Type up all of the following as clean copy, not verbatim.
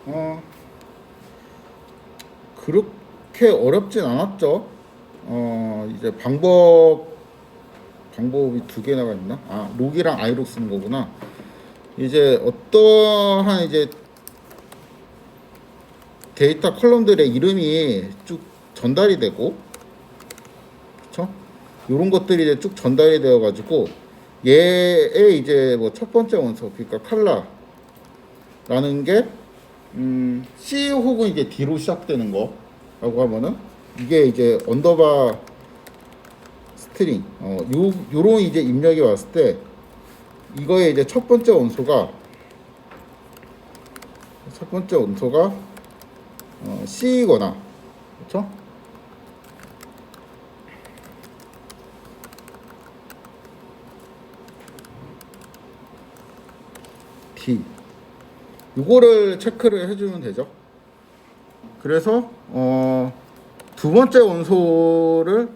어, 그렇게 어렵진 않았죠. 이제 방법이 두 개나 있나? 아, 록이랑 아이록 쓰는 거구나. 이제 어떠한 이제 데이터 컬럼들의 이름이 쭉 전달이 되고, 그쵸? 요런 것들이 이제 쭉 전달이 되어 가지고 얘의 이제 뭐 첫 번째 원소, 그러니까 컬러라는 게 C 혹은 이제 D로 시작되는 거라고 하면은 이게 이제 언더바 스트링 요런 이제 입력이 왔을 때 이거의 이제 첫 번째 원소가 C거나, 그렇죠? D, 요거를 체크를 해주면 되죠. 그래서 두 번째 원소를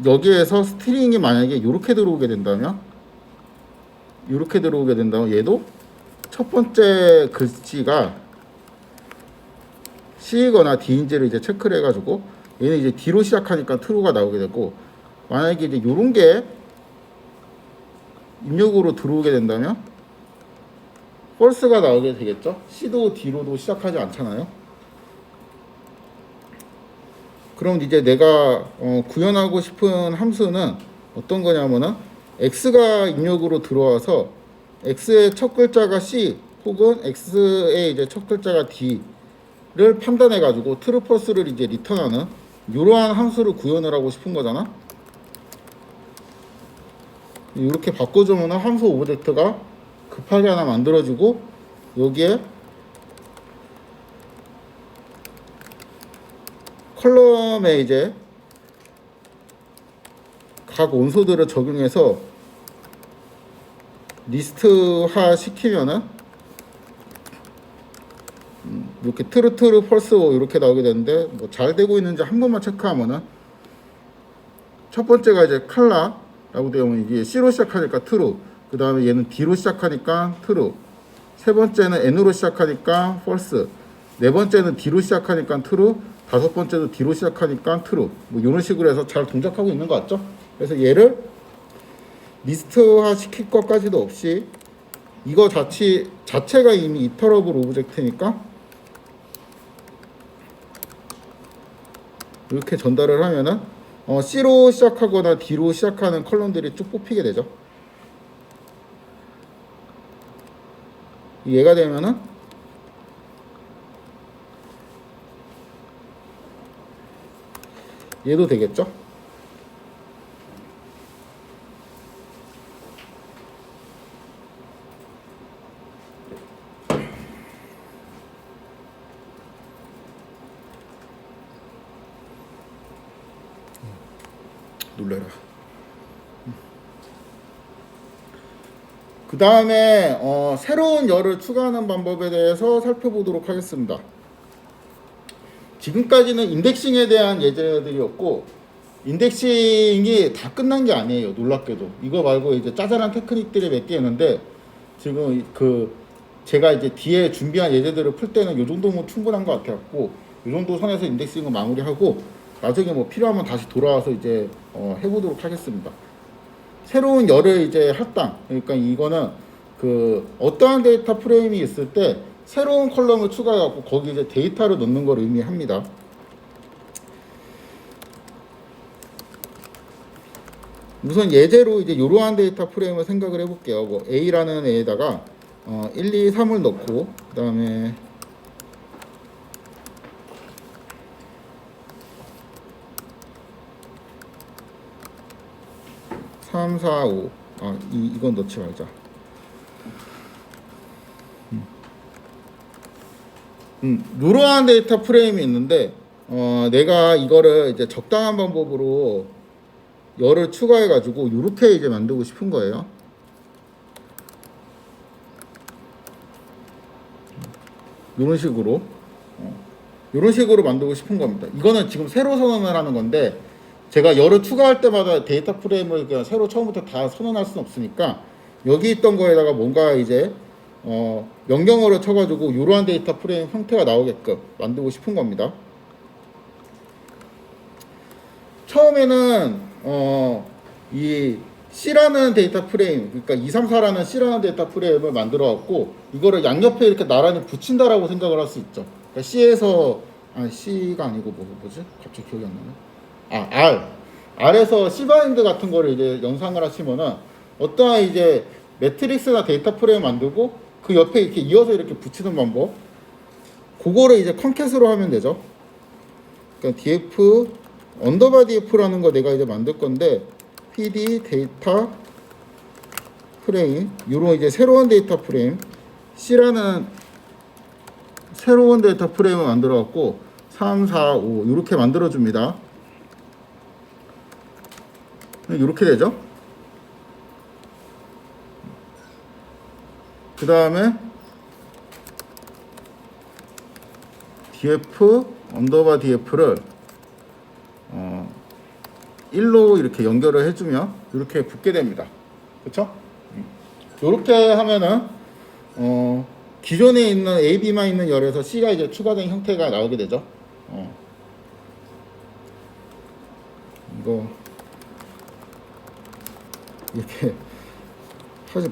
여기에서 스트링이 만약에 이렇게 들어오게 된다면 얘도 첫 번째 글씨가 C거나 D인지를 이제 체크를 해가지고 얘는 이제 D로 시작하니까 true가 나오게 되고, 만약에 이제 요런 게 입력으로 들어오게 된다면 false가 나오게 되겠죠. C도 D로도 시작하지 않잖아요. 그럼 이제 내가 구현하고 싶은 함수는 어떤 거냐면은 x가 입력으로 들어와서 x의 첫 글자가 C 혹은 x의 이제 첫 글자가 D를 판단해 가지고 true false를 이제 리턴하는 이러한 함수를 구현을 하고 싶은 거잖아. 이렇게 바꿔주면 함수 오브젝트가 급하게 하나 만들어지고, 여기에 컬럼에 이제 각 원소들을 적용해서 리스트화 시키면은 이렇게 트루 펄스 이렇게 나오게 되는데, 뭐 잘 되고 있는지 한 번만 체크하면은 첫 번째가 이제 칼라라고 되면 이게 C로 시작하니까 트루, 그 다음에 얘는 D로 시작하니까 트루, 세 번째는 N으로 시작하니까 펄스, 네 번째는 D로 시작하니까 트루, 다섯 번째도 D로 시작하니까 트루, 뭐 이런 식으로 해서 잘 동작하고 있는 것 같죠? 그래서 얘를 리스트화 시킬 것까지도 없이 이거 자체가 이미 이터러블 오브젝트니까 이렇게 전달을 하면은 C로 시작하거나 D로 시작하는 컬럼들이 쭉 뽑히게 되죠. 얘가 되면은 얘도 되겠죠. 놀래라. 그 다음에 새로운 열을 추가하는 방법에 대해서 살펴보도록 하겠습니다. 지금까지는 인덱싱에 대한 예제들이었고, 인덱싱이 다 끝난 게 아니에요. 놀랍게도 이거 말고 이제 짜잘한 테크닉들이 몇 개 있는데, 지금 제가 이제 뒤에 준비한 예제들을 풀 때는 이 정도면 충분한 것 같아갖고 이 정도 선에서 인덱싱을 마무리하고 나중에 뭐 필요하면 다시 돌아와서 이제 해보도록 하겠습니다. 새로운 열을 이제 할당, 그러니까 이거는 어떠한 데이터 프레임이 있을 때 새로운 컬럼을 추가해갖고 거기 이제 데이터를 넣는 걸 의미합니다. 우선 예제로 이제 이러한 데이터 프레임을 생각을 해볼게요. 뭐 A라는 애에다가 1, 2, 3을 넣고, 그 다음에 3, 4, 5. 이건 넣지 말자. 이러한 데이터 프레임이 있는데, 내가 이거를 이제 적당한 방법으로 열을 추가해가지고 이렇게 이제 만들고 싶은 거예요. 이런 식으로 만들고 싶은 겁니다. 이거는 지금 세로 선언을 하는 건데, 제가 열을 추가할 때마다 데이터 프레임을 그냥 새로 처음부터 다 선언할 수는 없으니까 여기 있던 거에다가 뭔가 이제 명령어를 쳐가지고 이러한 데이터 프레임 형태가 나오게끔 만들고 싶은 겁니다. 처음에는 이 C라는 데이터 프레임, 그러니까 234라는 C라는 데이터 프레임을 만들어 갖고 이거를 양옆에 이렇게 나란히 붙인다라고 생각을 할 수 있죠. 그러니까 C에서 C가 아니고 뭐지? 갑자기 기억이 안 나네. R에서 C바인드 같은 거를 이제 연상을 하시면은 어떠한 이제 매트릭스나 데이터 프레임 만들고 그 옆에 이렇게 이어서 이렇게 붙이는 방법, 그거를 이제 컨캣으로 하면 되죠. 그러니까 df 언더바 df라는 거 내가 이제 만들 건데 pd 데이터 프레임, 요런 이제 새로운 데이터 프레임, C라는 새로운 데이터 프레임을 만들어 갖고 3, 4, 5 이렇게 만들어 줍니다. 이렇게 되죠. 그 다음에 df 언더바 df를 1로 이렇게 연결을 해주면 이렇게 붙게 됩니다. 그렇죠? 이렇게 하면은 기존에 있는 AB만 있는 열에서 C가 이제 추가된 형태가 나오게 되죠. 이거 이렇게 하지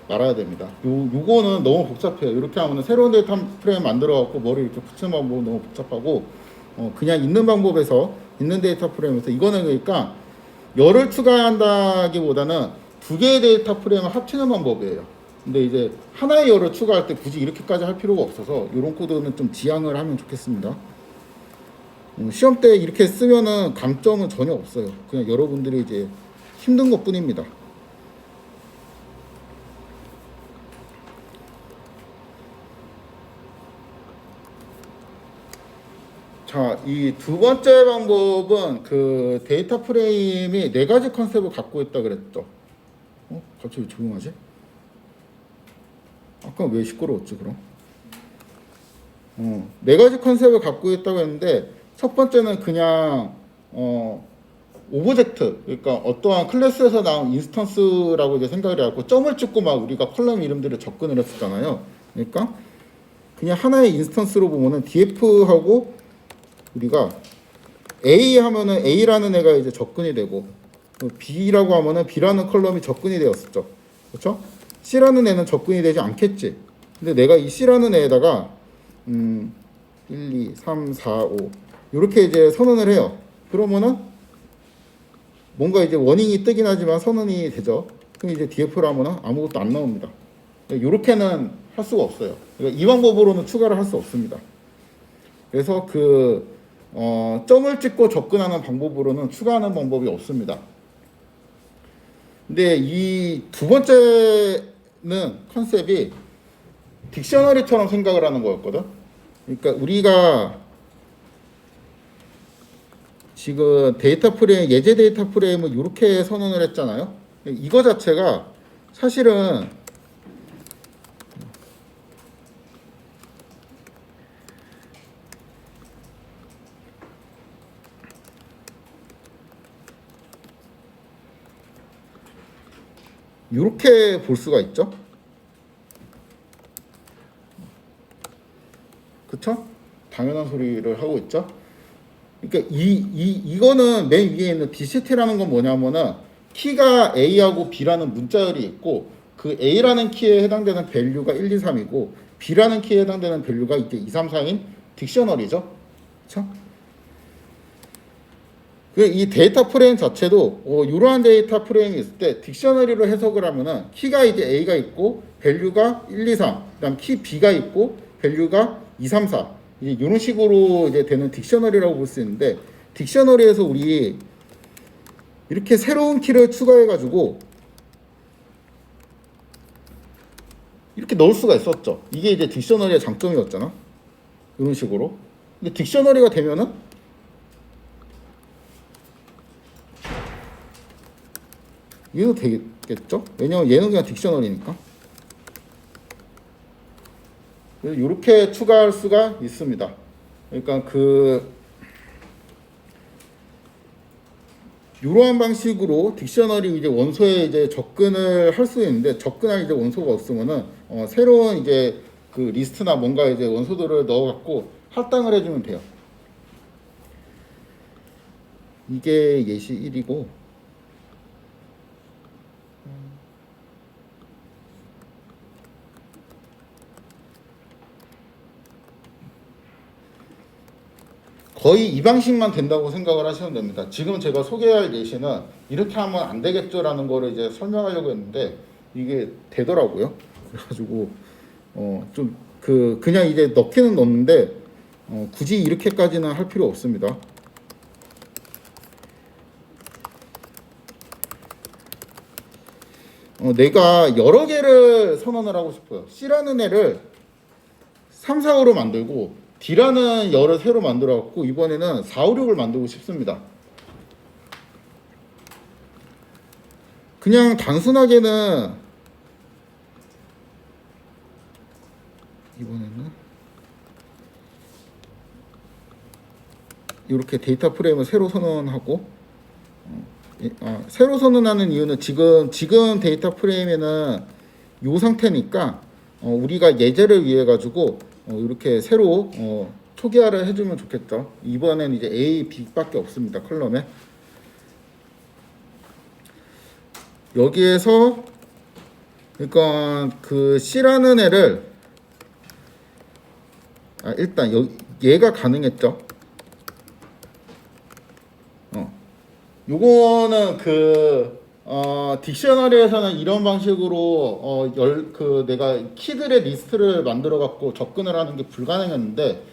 말아야 됩니다. 요거는 너무 복잡해요. 이렇게 하면 새로운 데이터 프레임 만들어 갖고 머리 이렇게 붙이는 방법은 너무 복잡하고 그냥 있는 방법에서 있는 데이터 프레임에서 이거는 그러니까 열을 추가한다기보다는 두 개의 데이터 프레임을 합치는 방법이에요. 근데 이제 하나의 열을 추가할 때 굳이 이렇게까지 할 필요가 없어서 이런 코드는 좀 지양을 하면 좋겠습니다. 시험 때 이렇게 쓰면은 강점은 전혀 없어요. 그냥 여러분들이 이제 힘든 것 뿐입니다. 자, 이 두 번째 방법은 그 데이터 프레임이 네 가지 컨셉을 갖고 있다 그랬죠. 갑자기 조용하지? 아까 왜 시끄러웠지 그럼? 네 가지 컨셉을 갖고 있다고 했는데 첫 번째는 그냥 오브젝트, 그러니까 어떠한 클래스에서 나온 인스턴스라고 이제 생각을 해갖고 점을 찍고 막 우리가 컬럼 이름들을 접근을 했었잖아요. 그러니까 그냥 하나의 인스턴스로 보면은 df하고 우리가 A 하면은 A라는 애가 이제 접근이 되고 B라고 하면은 B라는 컬럼이 접근이 되었었죠. 그렇죠? C라는 애는 접근이 되지 않겠지. 근데 내가 이 C라는 애에다가 1, 2, 3, 4, 5 이렇게 이제 선언을 해요. 그러면은 뭔가 이제 워닝이 뜨긴 하지만 선언이 되죠. 그럼 이제 DF를 하면은 아무것도 안 나옵니다. 이렇게는 할 수가 없어요. 그러니까 이 방법으로는 추가를 할 수 없습니다. 그래서 점을 찍고 접근하는 방법으로는 추가하는 방법이 없습니다. 근데 이 두 번째는 컨셉이 딕셔너리처럼 생각을 하는 거였거든. 그러니까 우리가 지금 데이터 프레임, 예제 데이터 프레임을 이렇게 선언을 했잖아요. 이거 자체가 사실은 이렇게 볼 수가 있죠. 그쵸? 당연한 소리를 하고 있죠. 그러니까 이거는 맨 위에 있는 DCT라는 건 뭐냐면은 키가 A하고 B라는 문자열이 있고 그 A라는 키에 해당되는 밸류가 1, 2, 3이고 B라는 키에 해당되는 밸류가 이제 2, 3, 4인 딕셔너리죠. 그쵸? 이 데이터 프레임 자체도 이러한 데이터 프레임이 있을 때 딕셔너리로 해석을 하면은 키가 이제 A가 있고 밸류가 1, 2, 3, 그다음 키 B가 있고 밸류가 2, 3, 4 이제 이런 식으로 이제 되는 딕셔너리라고 볼 수 있는데 딕셔너리에서 우리 이렇게 새로운 키를 추가해 가지고 이렇게 넣을 수가 있었죠. 이게 이제 딕셔너리의 장점이었잖아. 이런 식으로. 근데 딕셔너리가 되면은 얘도 되겠죠? 왜냐면 얘는 그냥 딕셔너리니까. 그래서 이렇게 추가할 수가 있습니다. 그러니까 이러한 방식으로 딕셔너리 이제 원소에 이제 접근을 할 수 있는데, 접근할 이제 원소가 없으면은 새로운 이제 그 리스트나 뭔가 이제 원소들을 넣어갖고 할당을 해주면 돼요. 이게 예시 1이고, 거의 이 방식만 된다고 생각을 하시면 됩니다. 지금 제가 소개할 예시는 이렇게 하면 안 되겠죠라는 거를 이제 설명하려고 했는데 이게 되더라고요. 그래가지고 좀 그냥 이제 넣기는 넣는데 굳이 이렇게까지는 할 필요 없습니다. 내가 여러 개를 선언을 하고 싶어요. C라는 애를 3, 4, 5로 만들고 D라는 열을 새로 만들어 갖고 이번에는 4, 5, 6을 만들고 싶습니다. 그냥 단순하게는 이번에는 이렇게 데이터 프레임을 새로 선언하고 새로 선언하는 이유는 지금 데이터 프레임에는 이 상태니까 우리가 예제를 위해 가지고 이렇게 새로 초기화를 해주면 좋겠죠. 이번엔 이제 A, B밖에 없습니다. 컬럼에 여기에서 그러니까 그 C라는 애를 일단 얘가 가능했죠. 요거는 딕셔너리에서는 이런 방식으로 내가 키들의 리스트를 만들어 갖고 접근을 하는 게 불가능했는데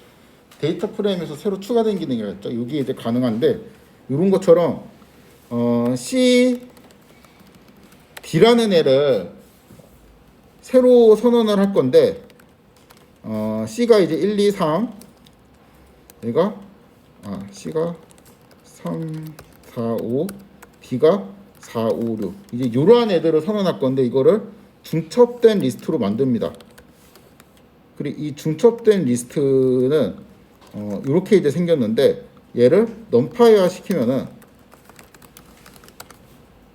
데이터 프레임에서 새로 추가된 기능이었죠. 여기 이제 가능한데 이런 것처럼 C D라는 애를 새로 선언을 할 건데 C가 이제 1, 2, 3 얘가 C가 3, 4, 5 D가 4, 5, 6 이제 이러한 애들을 선언할 건데 이거를 중첩된 리스트로 만듭니다. 그리고 이 중첩된 리스트는 이렇게 이제 생겼는데 얘를 넘파이화 시키면은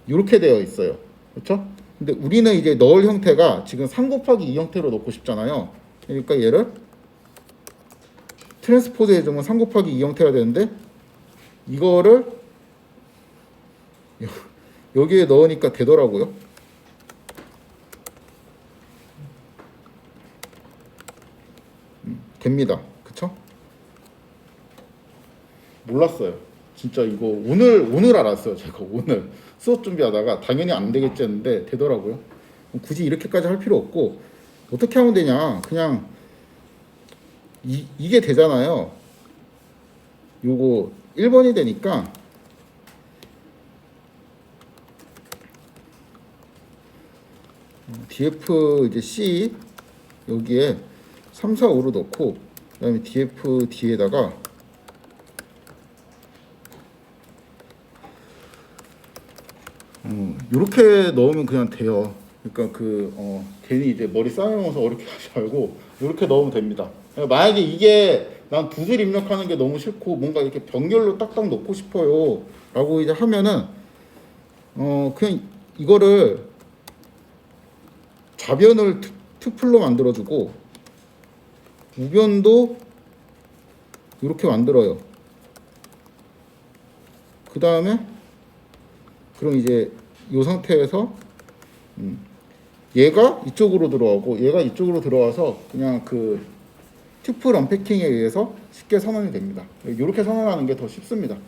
이렇게 되어 있어요. 그렇죠? 근데 우리는 이제 넣을 형태가 지금 3 곱하기 2 형태로 넣고 싶잖아요. 그러니까 얘를 트랜스포즈 해주면 3 곱하기 2 형태가 되는데 이거를 여기에 넣으니까 되더라고요. 됩니다. 그쵸? 몰랐어요. 진짜 이거 오늘 알았어요. 제가 오늘 수업 준비하다가 당연히 안 되겠지 했는데 되더라고요. 굳이 이렇게까지 할 필요 없고 어떻게 하면 되냐? 그냥 이게 되잖아요. 요거 1번이 되니까 df 이제 c 여기에 3, 4, 5로 넣고 그다음에 df d에다가 이렇게 넣으면 그냥 돼요. 그러니까 괜히 이제 머리 쌓여놓아서 어렵게 하지 말고 이렇게 넣으면 됩니다. 만약에 이게 난 두 줄 입력하는 게 너무 싫고 뭔가 이렇게 병렬로 딱딱 넣고 싶어요 라고 이제 하면은 그냥 이거를 좌변을 투플로 만들어주고 우변도 이렇게 만들어요. 그 다음에 그럼 이제 이 상태에서 얘가 이쪽으로 들어가고 얘가 이쪽으로 들어와서 그냥 튜플 언패킹에 의해서 쉽게 선언이 됩니다. 이렇게 선언하는 게 더 쉽습니다.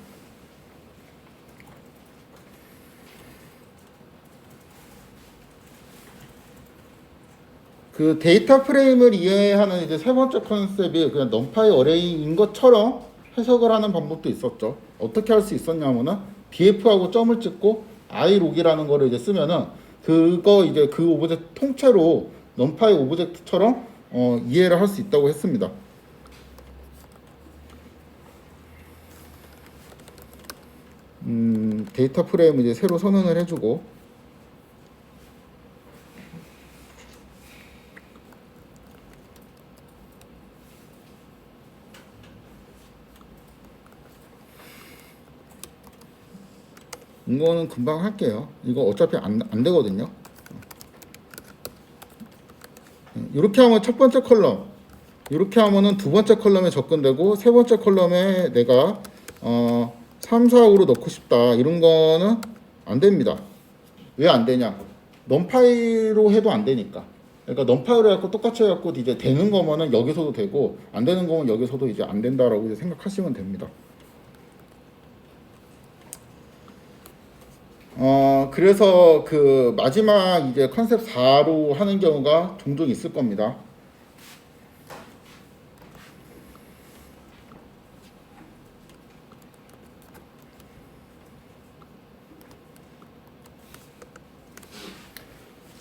그 데이터 프레임을 이해하는 이제 세 번째 컨셉이 그냥 넘파이 어레이인 것처럼 해석을 하는 방법도 있었죠. 어떻게 할 수 있었냐면은 df하고 점을 찍고 ilog이라는 거를 이제 쓰면은 그거 이제 그 오브젝트 통째로 넘파이 오브젝트처럼 이해를 할 수 있다고 했습니다. 데이터 프레임 이제 새로 선언을 해주고 이거는 금방 할게요. 이거 어차피 안 되거든요. 이렇게 하면 첫 번째 컬럼, 이렇게 하면은 두 번째 컬럼에 접근되고, 세 번째 컬럼에 내가 3, 4, 5로 넣고 싶다, 이런 거는 안 됩니다. 왜 안 되냐? 넘파이로 해도 안 되니까. 그러니까 넘파이로 해갖고 똑같이 해갖고 이제 되는 거면은 여기서도 되고, 안 되는 거면 여기서도 이제 안 된다라고 이제 생각하시면 됩니다. 그래서 그 마지막 이제 컨셉 4로 하는 경우가 종종 있을 겁니다.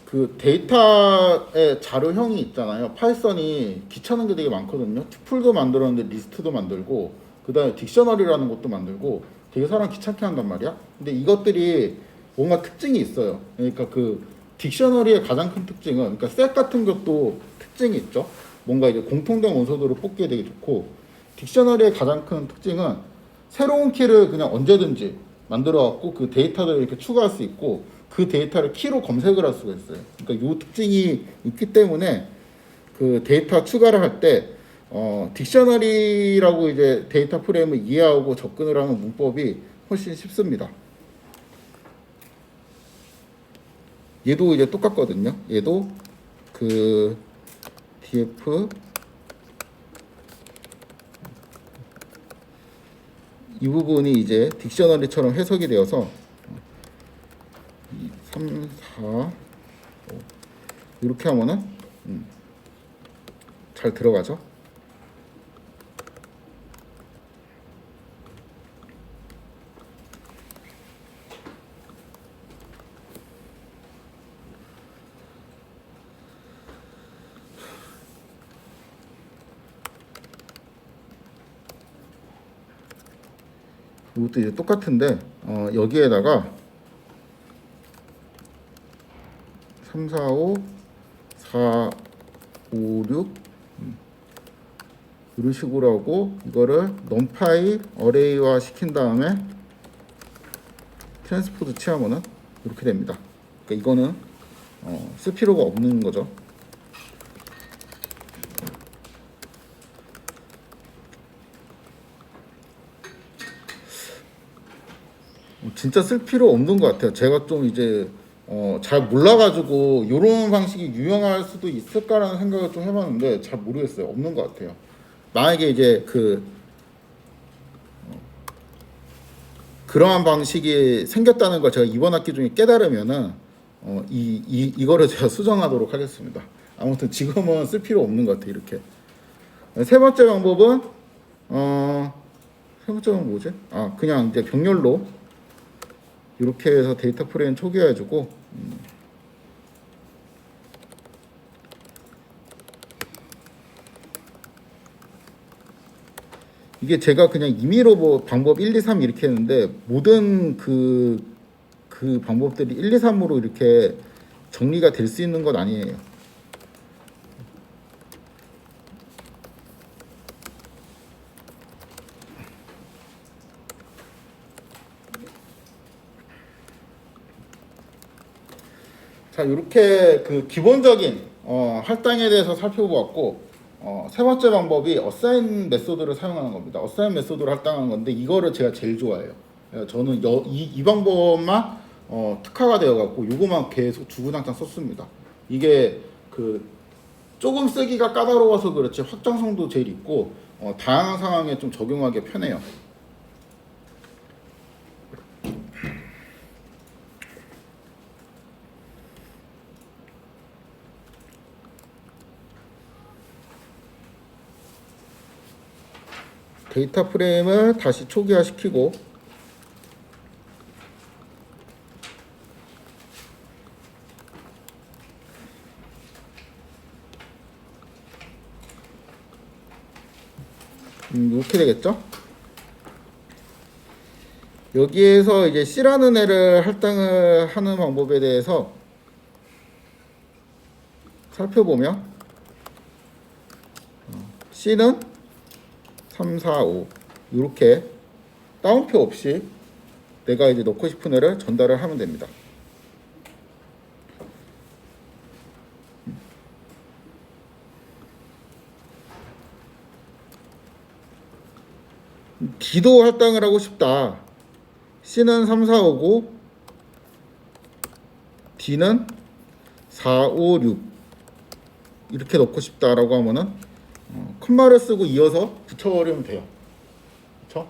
그 데이터의 자료형이 있잖아요. 파이썬이 귀찮은 게 되게 많거든요. 튜플도 만들었는데 리스트도 만들고, 그 다음에 딕셔너리라는 것도 만들고, 되게 사람 귀찮게 한단 말이야. 근데 이것들이 뭔가 특징이 있어요. 그러니까 그 딕셔너리의 가장 큰 특징은, 그러니까 셋 같은 것도 특징이 있죠. 뭔가 이제 공통된 원소들을 뽑기에 되게 좋고, 딕셔너리의 가장 큰 특징은 새로운 키를 그냥 언제든지 만들어 갖고 그 데이터들을 이렇게 추가할 수 있고, 그 데이터를 키로 검색을 할 수가 있어요. 그러니까 이 특징이 있기 때문에 그 데이터 추가를 할 때 딕셔너리라고 이제 데이터 프레임을 이해하고 접근을 하는 문법이 훨씬 쉽습니다. 얘도 이제 똑같거든요. 얘도 그 df 이 부분이 이제 딕셔너리처럼 해석이 되어서 3, 4 5 이렇게 하면은 잘 들어가죠. 이것도 이제 똑같은데 여기에다가 3, 4, 5, 4, 5, 6 이런 식으로 하고, 이거를 넘파이 어레이화 시킨 다음에 트랜스포즈 취하면은 이렇게 됩니다. 그러니까 이거는 쓸 필요가 없는 거죠. 진짜 쓸 필요 없는 것 같아요. 제가 좀 이제 잘 몰라가지고 이런 방식이 유용할 수도 있을까라는 생각을 좀 해봤는데 잘 모르겠어요. 없는 것 같아요. 만약에 이제 그러한 방식이 생겼다는 걸 제가 이번 학기 중에 깨달으면은 이거를 제가 수정하도록 하겠습니다. 아무튼 지금은 쓸 필요 없는 것 같아요. 이렇게. 세 번째 방법은 세 번째는 뭐지? 그냥 이제 병렬로 이렇게 해서 데이터 프레임 초기화해주고, 이게 제가 그냥 임의로 뭐 방법 1, 2, 3 이렇게 했는데, 모든 그 방법들이 1, 2, 3으로 이렇게 정리가 될 수 있는 건 아니에요. 자, 이렇게 그 기본적인 할당에 대해서 살펴보았고, 세 번째 방법이 어사인 메소드를 사용하는 겁니다. 어사인 메소드를 할당하는 건데, 이거를 제가 제일 좋아해요. 저는 이 방법만 특화가 되어갖고 요거만 계속 주구장창 썼습니다. 이게 그 조금 쓰기가 까다로워서 그렇지 확장성도 제일 있고 다양한 상황에 좀 적용하기 편해요. 데이터 프레임을 다시 초기화시키고, 이렇게 되겠죠? 여기에서 이제 C라는 애를 할당을 하는 방법에 대해서 살펴보면, C는 3, 4, 5 이렇게 따옴표 없이 내가 이제 넣고 싶은 애를 전달을 하면 됩니다. D도 할당을 하고 싶다. C는 3, 4, 5고 D는 4, 5, 6 이렇게 넣고 싶다라고 하면은 콤마를 쓰고 이어서 붙여버리면 돼요. 그렇죠?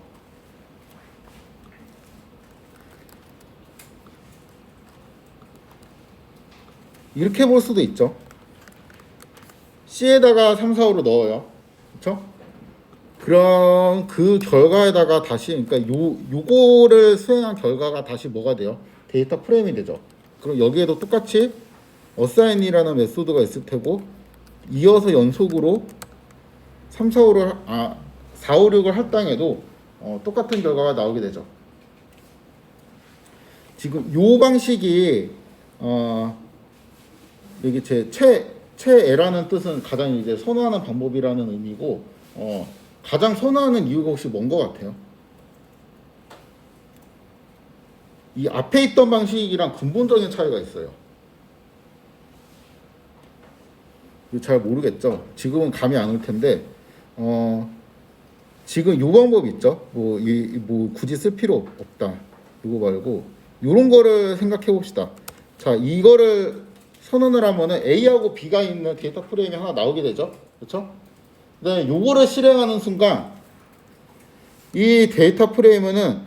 이렇게 볼 수도 있죠. C에다가 3, 4, 5를 넣어요. 그렇죠? 그럼 그 결과에다가 다시 그러니까 요거를 수행한 결과가 다시 뭐가 돼요? 데이터 프레임이 되죠. 그럼 여기에도 똑같이 어사인이라는 메소드가 있을 테고 이어서 연속으로 3, 4, 5를 4, 5, 6을 할당해도 똑같은 결과가 나오게 되죠. 지금 요 방식이 여기 최애라는 뜻은 가장 이제 선호하는 방법이라는 의미고 가장 선호하는 이유가 혹시 뭔 것 같아요? 이 앞에 있던 방식이랑 근본적인 차이가 있어요. 잘 모르겠죠. 지금은 감이 안 올 텐데 지금 요 방법 있죠. 뭐 굳이 쓸 필요 없다. 이거 말고 요런 거를 생각해 봅시다. 자, 이거를 선언을 하면은 A하고 B가 있는 데이터 프레임이 하나 나오게 되죠. 그렇죠? 그다음에 요거를 실행하는 순간 이 데이터 프레임은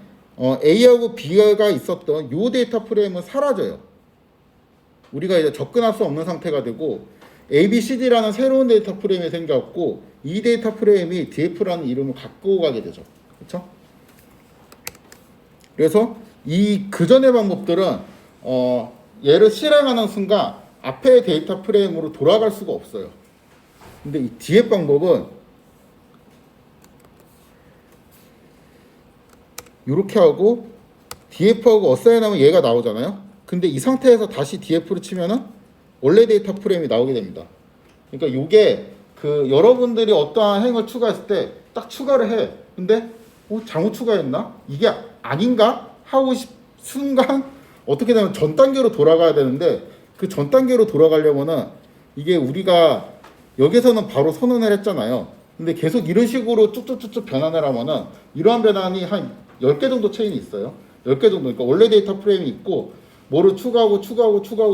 A하고 B가 있었던 요 데이터 프레임은 사라져요. 우리가 이제 접근할 수 없는 상태가 되고 A, B, C, D라는 새로운 데이터 프레임이 생겼고 이 데이터 프레임이 DF라는 이름을 갖고 가게 되죠. 그렇죠? 그래서 이 그전의 방법들은 얘를 실행하는 순간 앞의 데이터 프레임으로 돌아갈 수가 없어요. 근데 이 DF 방법은 이렇게 하고 DF하고 어사인하면 얘가 나오잖아요. 근데 이 상태에서 다시 DF를 치면은 원래 데이터 프레임이 나오게 됩니다. 그러니까 이게 그 여러분들이 어떠한 행을 추가했을 때 딱 추가를 해. 근데 잘못 추가했나? 이게 아닌가? 하고 순간 어떻게 되면 전 단계로 돌아가야 되는데 그 전 단계로 돌아가려면은 이게 우리가 여기서는 바로 선언을 했잖아요. 근데 계속 이런 식으로 쭉쭉쭉쭉 변환을 하면은 이러한 변환이 한 10개 정도 체인이 있어요. 10개 정도. 그러니까 원래 데이터 프레임이 있고 뭐를 추가하고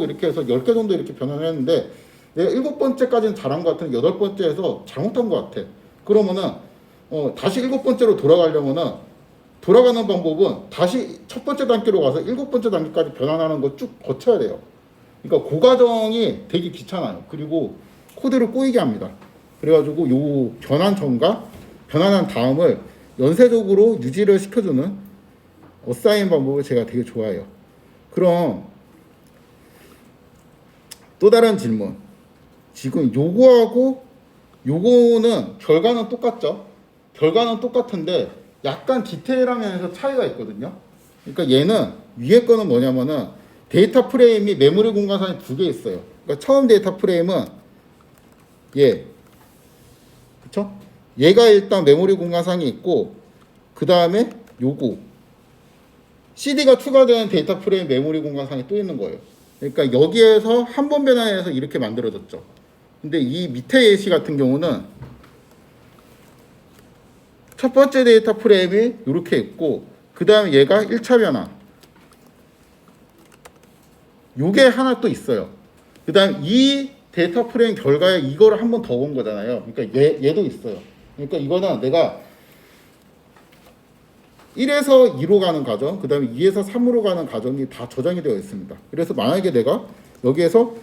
이렇게 해서 10개 정도 이렇게 변환을 했는데 내가 7번째까지는 잘한 것 같은데 8번째에서 잘못한 것 같아. 그러면은 다시 7번째로 돌아가려면은 돌아가는 방법은 다시 첫 번째 단계로 가서 7번째 단계까지 변환하는 거 쭉 거쳐야 돼요. 그러니까 그 과정이 되게 귀찮아요. 그리고 코드를 꼬이게 합니다. 그래가지고 요 변환 전과 변환한 다음을 연쇄적으로 유지를 시켜주는 어사인 방법을 제가 되게 좋아해요. 그럼 또 다른 질문. 지금 요거하고 요거는 결과는 똑같죠? 결과는 똑같은데 약간 디테일한 면에서 차이가 있거든요. 그러니까 얘는 위에 거는 뭐냐면은 데이터 프레임이 메모리 공간상에 2개 있어요. 그러니까 처음 데이터 프레임은 얘, 그쵸? 얘가 일단 메모리 공간상에 있고 그 다음에 요거 CD가 추가되는 데이터 프레임 메모리 공간상에 또 있는 거예요. 그러니까 여기에서 한 번 변환해서 이렇게 만들어졌죠. 근데 이 밑에 예시 같은 경우는 첫 번째 데이터 프레임이 이렇게 있고 그 다음에 얘가 1차 변환 요게 하나 또 있어요. 그 다음 이 데이터 프레임 결과에 이거를 한 번 더 온 거잖아요. 그러니까 얘도 있어요. 그러니까 이거는 내가 1에서 2로 가는 과정, 그 다음에 2에서 3으로 가는 과정이 다 저장이 되어 있습니다. 그래서 만약에 내가 여기에서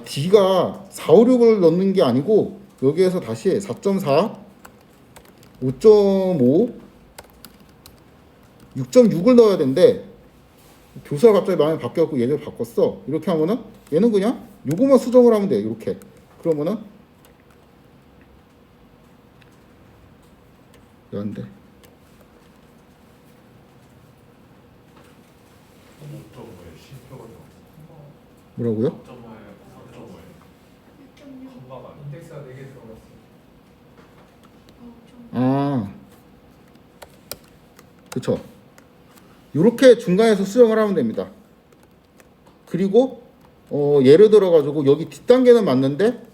D가 4, 5, 6을 넣는 게 아니고 여기에서 다시 4.4, 5.5, 6.6을 넣어야 되는데 교수가 갑자기 마음이 바뀌었고 얘를 바꿨어. 이렇게 하면은 얘는 그냥 요거만 수정을 하면 돼. 이렇게. 그러면은 안 돼. 뭐라고요? 인덱스가 4개 들어갔어. 아, 그쵸. 이렇게 중간에서 수정을 하면 됩니다. 그리고 예를 들어 가지고 여기 뒷단계는 맞는데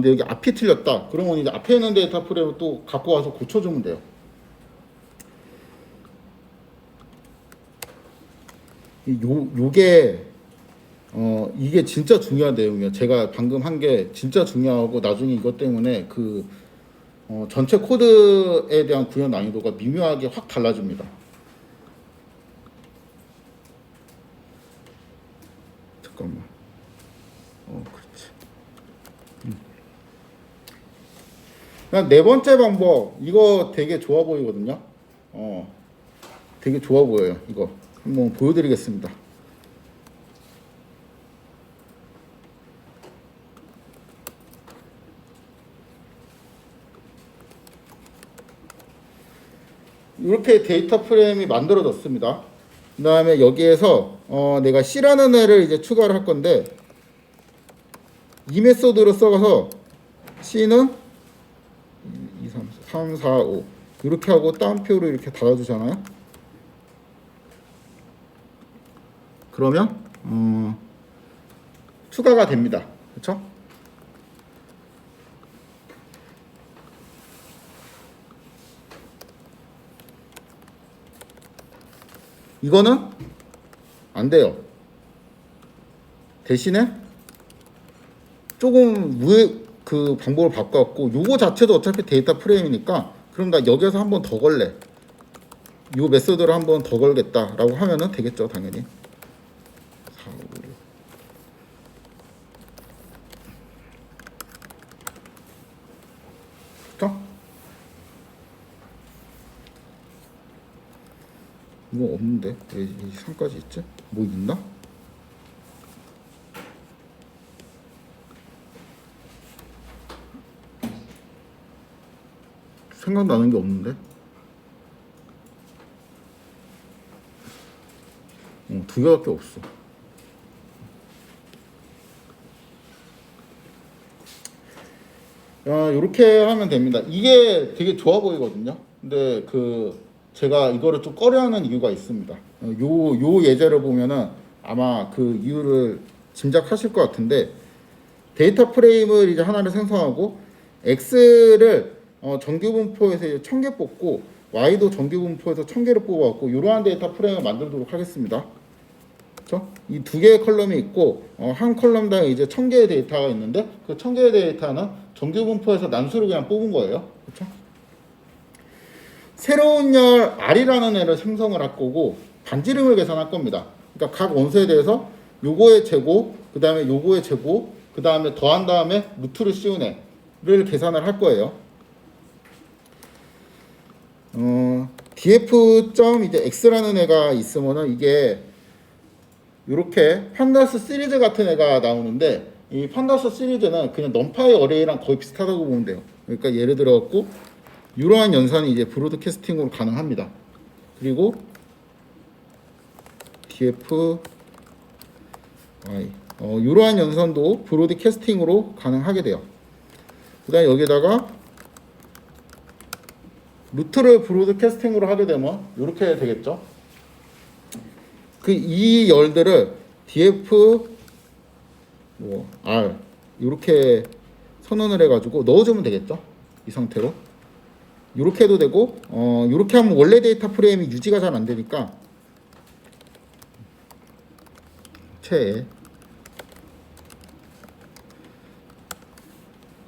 여기 앞이 틀렸다. 그러면 이제 앞에 있는 데이터 프레임을 또 갖고 와서 고쳐주면 돼요. 요게 이게 진짜 중요한 내용이에요. 제가 방금 한 게 진짜 중요하고 나중에 이것 때문에 그 전체 코드에 대한 구현 난이도가 미묘하게 확 달라집니다. 잠깐만. 그렇지. 그냥 네 번째 방법 이거 되게 좋아 보이거든요. 되게 좋아 보여요. 이거 한번 보여드리겠습니다. 이렇게 데이터 프레임이 만들어졌습니다. 그 다음에 여기에서 내가 C라는 애를 이제 추가를 할 건데 이 메소드로 써서 C는 2, 3, 4, 5 이렇게 하고 따옴표로 이렇게 달아주잖아요. 그러면 추가가 됩니다. 그렇죠? 이거는 안 돼요. 대신에 조금 그 방법을 바꿔갖고 요거 자체도 어차피 데이터 프레임이니까 그럼 나 여기서 한 번 더 걸래. 요 메소드를 한 번 더 걸겠다라고 하면은 되겠죠, 당연히. 4, 5, 6. 그쵸? 이거 없는데 왜 이 3까지 있지? 뭐 있나? 생각나는 게 없는데? 두 개밖에 없어. 이렇게 하면 됩니다. 이게 되게 좋아 보이거든요. 근데 제가 이거를 좀 꺼려하는 이유가 있습니다. 요 예제를 보면은 아마 그 이유를 짐작하실 것 같은데 데이터 프레임을 이제 하나를 생성하고 X를 정규 분포에서 1000개 뽑고 Y도 정규 분포에서 1000개를 뽑아갖고 이러한 데이터 프레임을 만들도록 하겠습니다. 그렇죠? 이 두 개의 컬럼이 있고 한 컬럼당 이제 1000개의 데이터가 있는데 그 1000개의 데이터는 정규 분포에서 난수를 그냥 뽑은 거예요. 그렇죠? 새로운 열 R이라는 애를 생성을 할 거고 반지름을 계산할 겁니다. 그러니까 각 원소에 대해서 요거의 제곱, 그 다음에 요거의 제곱, 그 다음에 더한 다음에 루트를 씌운 애를 계산을 할 거예요. df 점 이제 x라는 애가 있으면은 이게 이렇게 판다스 시리즈 같은 애가 나오는데 이 판다스 시리즈는 그냥 넘파이 어레이랑 거의 비슷하다고 보면 돼요. 그러니까 예를 들어 갖고 이러한 연산이 이제 브로드캐스팅으로 가능합니다. 그리고 df y 이러한 연산도 브로드캐스팅으로 가능하게 돼요. 그다음에 여기다가 루트를 브로드캐스팅으로 하게 되면 이렇게 되겠죠. 이 열들을 df r 이렇게 선언을 해가지고 넣어주면 되겠죠. 이 상태로 이렇게 해도 되고 이렇게 하면 원래 데이터 프레임이 유지가 잘 안 되니까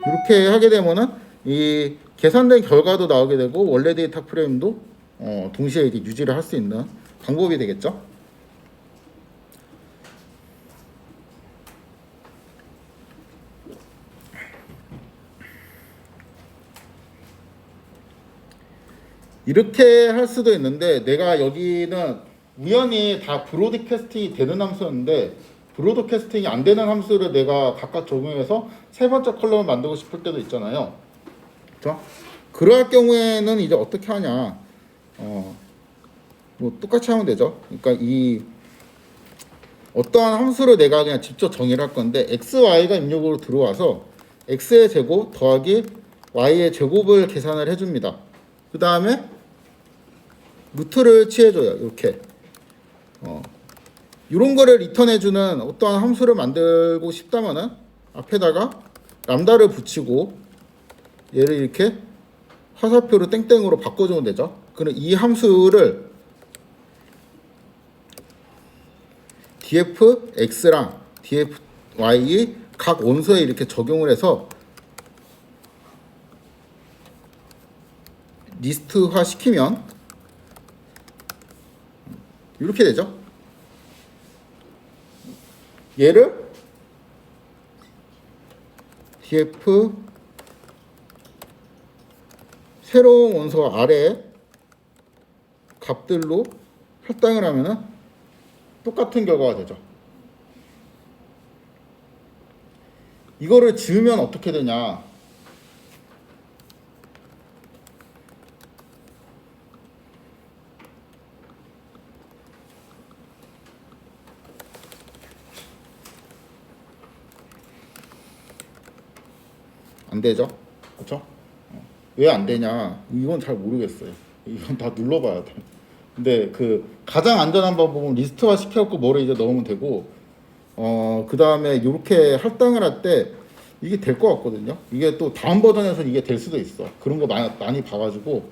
이렇게 하게 되면은 이 계산된 결과도 나오게 되고 원래 데이터 프레임도 동시에 이제 유지를 할 수 있는 방법이 되겠죠. 이렇게 할 수도 있는데 내가 여기는 우연히 다 브로드캐스팅이 되는 함수였는데 브로드캐스팅이 안 되는 함수를 내가 각각 적용해서 세 번째 컬럼을 만들고 싶을 때도 있잖아요. 그렇죠? 그럴 경우에는 이제 어떻게 하냐? 뭐 똑같이 하면 되죠. 그러니까 이 어떠한 함수를 내가 그냥 직접 정의를 할 건데 x, y가 입력으로 들어와서 x의 제곱 더하기 y의 제곱을 계산을 해줍니다. 그 다음에 루트를 취해줘요. 이렇게 이런 거를 리턴해주는 어떠한 함수를 만들고 싶다면은 앞에다가 람다를 붙이고 얘를 이렇게 화살표로 땡땡으로 바꿔주면 되죠. 그럼 이 함수를 dfx랑 dfy 각 원소에 이렇게 적용을 해서 리스트화 시키면 이렇게 되죠. 얘를 df 새로운 원소 아래 값들로 할당을 하면은 똑같은 결과가 되죠. 이거를 지우면 어떻게 되냐? 안 되죠? 그렇죠? 왜 안 되냐? 이건 잘 모르겠어요. 이건 다 눌러봐야 돼. 근데 그 가장 안전한 방법은 리스트화 시켜갖고 뭐를 이제 넣으면 되고, 그 다음에 이렇게 할당을 할 때 이게 될 것 같거든요. 이게 또 다음 버전에서 이게 될 수도 있어. 그런 거 많이 봐가지고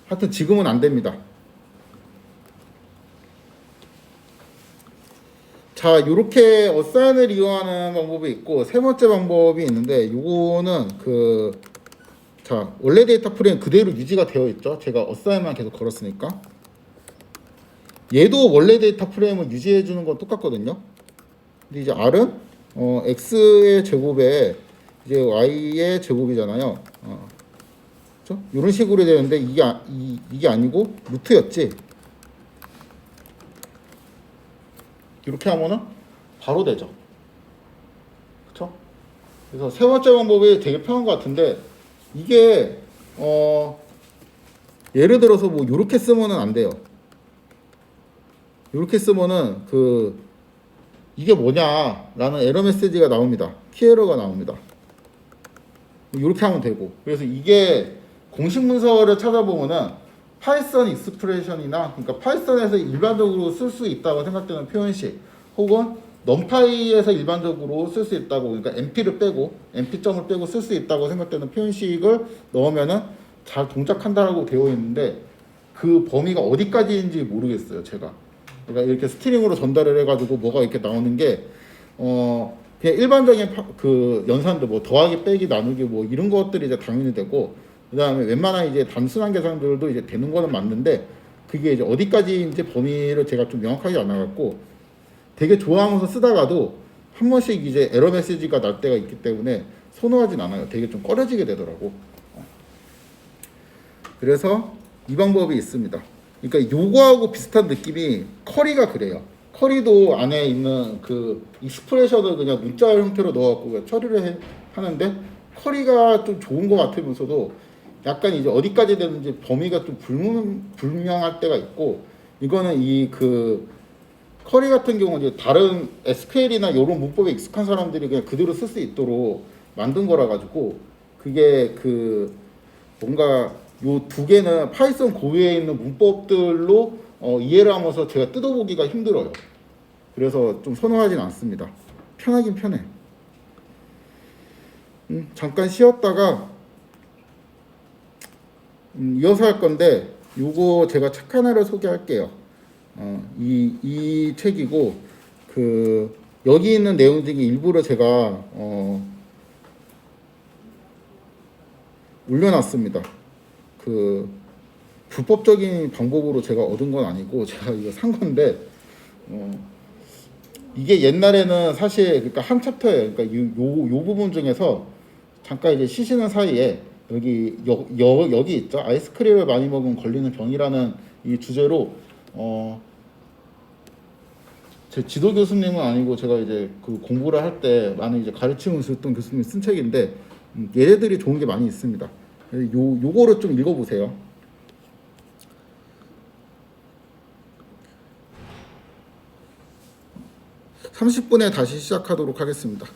하여튼 지금은 안 됩니다. 자, 이렇게 어사인을 이용하는 방법이 있고 세 번째 방법이 있는데 요거는 자, 원래 데이터 프레임 그대로 유지가 되어 있죠. 제가 어사인만 계속 걸었으니까. 얘도 원래 데이터 프레임을 유지해 주는 건 똑같거든요. 근데 이제 R은 X의 제곱에 이제 Y의 제곱이잖아요. 그렇죠? 이런 식으로 되는데 이게 아니고 루트였지. 이렇게 하면은 바로 되죠. 그렇죠? 그래서 세 번째 방법이 되게 편한 것 같은데 이게 예를 들어서 뭐 이렇게 쓰면은 안 돼요. 이렇게 쓰면은 이게 뭐냐라는 에러 메시지가 나옵니다. 키에러가 나옵니다. 이렇게 하면 되고. 그래서 이게 공식 문서를 찾아보면은 파이썬 익스프레션이나 그러니까 파이썬에서 일반적으로 쓸 수 있다고 생각되는 표현식 혹은 넘파이에서 일반적으로 쓸 수 있다고 그러니까 MP를 빼고 MP점을 빼고 쓸 수 있다고 생각되는 표현식을 넣으면은 잘 동작한다라고 되어 있는데 그 범위가 어디까지인지 모르겠어요. 제가 그러니까 이렇게 스트링으로 전달을 해가지고 뭐가 이렇게 나오는 게 그냥 일반적인 연산도 뭐 더하기 빼기 나누기 뭐 이런 것들이 이제 당연히 되고 그 다음에 웬만한 이제 단순한 계산들도 이제 되는 거는 맞는데 그게 이제 어디까지인지 범위를 제가 좀 명확하게 안 나갔고 되게 좋아하면서 쓰다가도 한 번씩 이제 에러 메시지가 날 때가 있기 때문에 선호하진 않아요. 되게 좀 꺼려지게 되더라고. 그래서 이 방법이 있습니다. 그러니까 요거하고 비슷한 느낌이 커리가 그래요. 커리도 안에 있는 익스프레션을 그냥 문자 형태로 넣어갖고 처리를 하는데 커리가 좀 좋은 것 같으면서도 약간 이제 어디까지 되는지 범위가 좀 불명할 때가 있고 이거는 커리 같은 경우는 이제 다른 SQL이나 이런 문법에 익숙한 사람들이 그냥 그대로 쓸 수 있도록 만든 거라 가지고 그게 뭔가 요 두 개는 파이썬 고유에 있는 문법들로 이해를 하면서 제가 뜯어보기가 힘들어요. 그래서 좀 선호하진 않습니다. 편하긴 편해. 잠깐 쉬었다가 이어서 할 건데 요거 제가 책 하나를 소개할게요. 이 책이고 여기 있는 내용 중에 일부를 제가 올려놨습니다. 불법적인 방법으로 제가 얻은 건 아니고 제가 이거 산 건데 이게 옛날에는 사실 그러니까 한 챕터예요. 그러니까 요 부분 중에서 잠깐 이제 쉬시는 사이에 여기 있죠. 아이스크림을 많이 먹으면 걸리는 병이라는 이 주제로 제 지도 교수님은 아니고 제가 이제 공부를 할 때 많이 이제 가르치면서 썼던 교수님이 쓴 책인데 얘네들이 좋은 게 많이 있습니다. 요거를 좀 읽어보세요. 30분에 다시 시작하도록 하겠습니다.